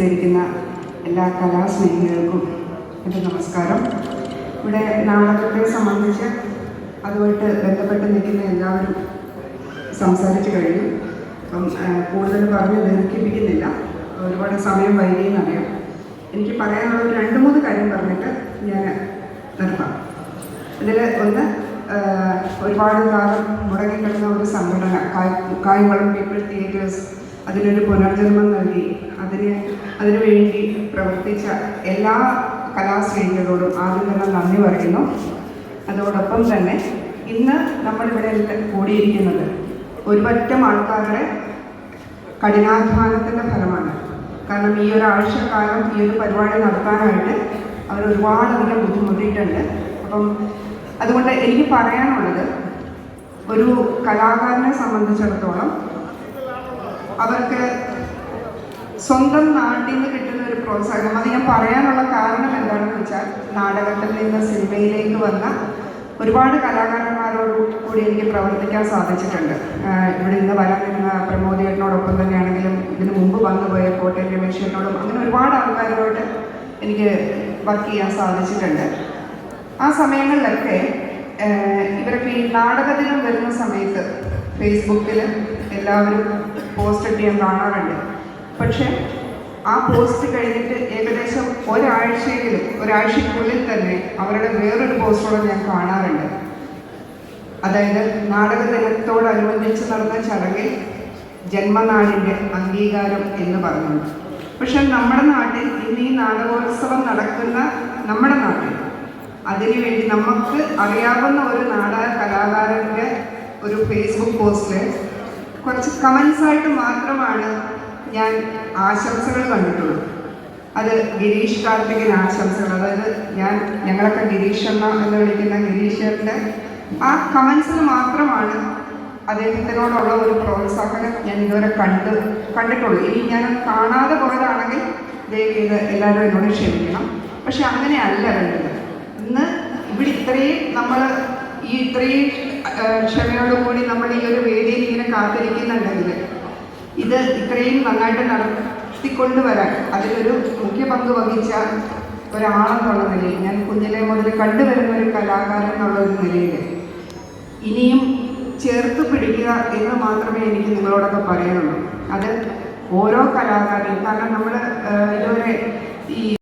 സദസ്സിലിരിക്കുന്ന എല്ലാ കലാസ്നേഹികൾക്കും എൻ്റെ നമസ്കാരം. ഇവിടെ നാടകത്തെ സംബന്ധിച്ച് അതുമായിട്ട് ബന്ധപ്പെട്ട് നിൽക്കുന്ന എല്ലാവരും സംസാരിച്ചു കഴിഞ്ഞു. അപ്പം കൂടുതൽ പറഞ്ഞ് ദീർഘിപ്പിക്കുന്നില്ല, ഒരുപാട് സമയം വൈകിയെന്നറിയാം. എനിക്ക് പറയാനുള്ള 2-3 കാര്യം പറഞ്ഞിട്ട് ഞാൻ നിർത്താം. ഇതിൽ ഒന്ന്, ഒരുപാട് കാലം മുടങ്ങിക്കിടന്ന ഒരു സംഘടന കായംകുളം പീപ്പിൾ തിയേറ്റേഴ്സ് അതിനൊരു പുനർജന്മം നൽകി അതിനു വേണ്ടി പ്രവർത്തിച്ച എല്ലാ കലാസ്നേഹികളോടും ആദ്യം തന്നെ നന്ദി പറയുന്നു. അതോടൊപ്പം തന്നെ ഇന്ന് നമ്മളിവിടെ കൂടിയിരിക്കുന്നത് ഒരുപറ്റം ആൾക്കാരുടെ കഠിനാധ്വാനത്തിൻ്റെ ഫലമാണ്. കാരണം ഈ ഒരാഴ്ചക്കാലം ഈ ഒരു പരിപാടി നടത്താനായിട്ട് അവർ ഒരുപാടധികം ബുദ്ധിമുട്ടിയിട്ടുണ്ട്. അപ്പം അതുകൊണ്ട് എനിക്ക് പറയാനുള്ളത്, ഒരു കലാകാരനെ സംബന്ധിച്ചിടത്തോളം അവർക്ക് സ്വന്തം നാട്ടിൽ നിന്ന് കിട്ടുന്ന ഒരു പ്രോത്സാഹനം, അത് ഞാൻ പറയാനുള്ള കാരണം എന്താണെന്ന് വെച്ചാൽ, നാടകത്തിൽ നിന്ന് സിനിമയിലേക്ക് വന്ന ഒരുപാട് കലാകാരന്മാരോട് കൂടി എനിക്ക് പ്രവർത്തിക്കാൻ സാധിച്ചിട്ടുണ്ട്. ഇവിടെ ഇന്ന് വരാൻ നിന്ന പ്രമോദിയേട്ടനോടൊപ്പം തന്നെയാണെങ്കിലും ഇതിനു മുമ്പ് വന്നുപോയ കോട്ടയം രമേശേട്ടനോടും അങ്ങനെ ഒരുപാട് ആൾക്കാരോട് എനിക്ക് വർക്ക് ചെയ്യാൻ സാധിച്ചിട്ടുണ്ട്. ആ സമയങ്ങളിലൊക്കെ ഇവരൊക്കെ ഈ നാടകദിനം വരുന്ന സമയത്ത് ഫേസ്ബുക്കിൽ എല്ലാവരും പോസ്റ്റ് ഇട്ട് ഞാൻ കാണാറുണ്ട്. പക്ഷേ ആ പോസ്റ്റ് കഴിഞ്ഞിട്ട് ഏകദേശം ഒരാഴ്ചയ്ക്കുള്ളിൽ തന്നെ അവരുടെ വേറൊരു പോസ്റ്റോടെ ഞാൻ കാണാറുണ്ട്. അതായത് നാടകദിനത്തോടനുബന്ധിച്ച് നടന്ന ചടങ്ങിൽ ജന്മനാടിൻ്റെ അംഗീകാരം എന്ന് പറഞ്ഞുണ്ട്. പക്ഷെ നമ്മുടെ നാട്ടിൽ ഇന്ന് ഈ നാടകോത്സവം നടക്കുന്ന നമ്മുടെ നാട്ടിൽ അതിനുവേണ്ടി നമുക്ക് അറിയാവുന്ന ഒരു നാടക കലാകാരൻ്റെ ഒരു ഫേസ്ബുക്ക് പോസ്റ്റിൽ കുറച്ച് കമൻസായിട്ട് മാത്രമാണ് ഞാൻ ആശംസകൾ കണ്ടിട്ടുള്ളൂ. അത് ഗിരീഷ് കാർത്തികൻ ആശംസകൾ, അതായത് ഞങ്ങളൊക്കെ ഗിരീഷ് എന്ന് വിളിക്കുന്ന ഗിരീഷൻ്റെ ആ കമൻസിൽ മാത്രമാണ് അദ്ദേഹത്തിനോടുള്ള ഒരു പ്രോത്സാഹനം ഞാൻ ഇതുവരെ കണ്ടിട്ടുള്ളൂ. ഇനി ഞാൻ കാണാതെ പോയതാണെങ്കിൽ ദയവ് എല്ലാവരും എന്നോട് ക്ഷമിക്കണം. പക്ഷെ അങ്ങനെയല്ല വേണ്ടത്. ഇന്ന് ഇവിടെ ഇത്രയും ക്ഷമയോടുകൂടി നമ്മൾ ഈ ഒരു വേദിയിൽ ഇങ്ങനെ കാത്തിരിക്കുന്നുണ്ടെങ്കിൽ ഇത് ഇത്രയും നന്നായിട്ട് നടത്തിക്കൊണ്ടുവരാൻ അതിലൊരു മുഖ്യ പങ്ക് വഹിച്ച ഒരാളെന്നുള്ള നിലയിൽ, ഞാൻ കുഞ്ഞിലെ മുതൽ കണ്ടുവരുന്ന ഒരു കലാകാരൻ എന്നുള്ള ഒരു നിലയിൽ ഇനിയും ചേർത്ത് പിടിക്കുക എന്ന് മാത്രമേ എനിക്ക് നിങ്ങളോടൊക്കെ പറയാനുള്ളൂ. അത് ഓരോ കലാകാരനും, കാരണം നമ്മൾ ഇതുവരെ ഈ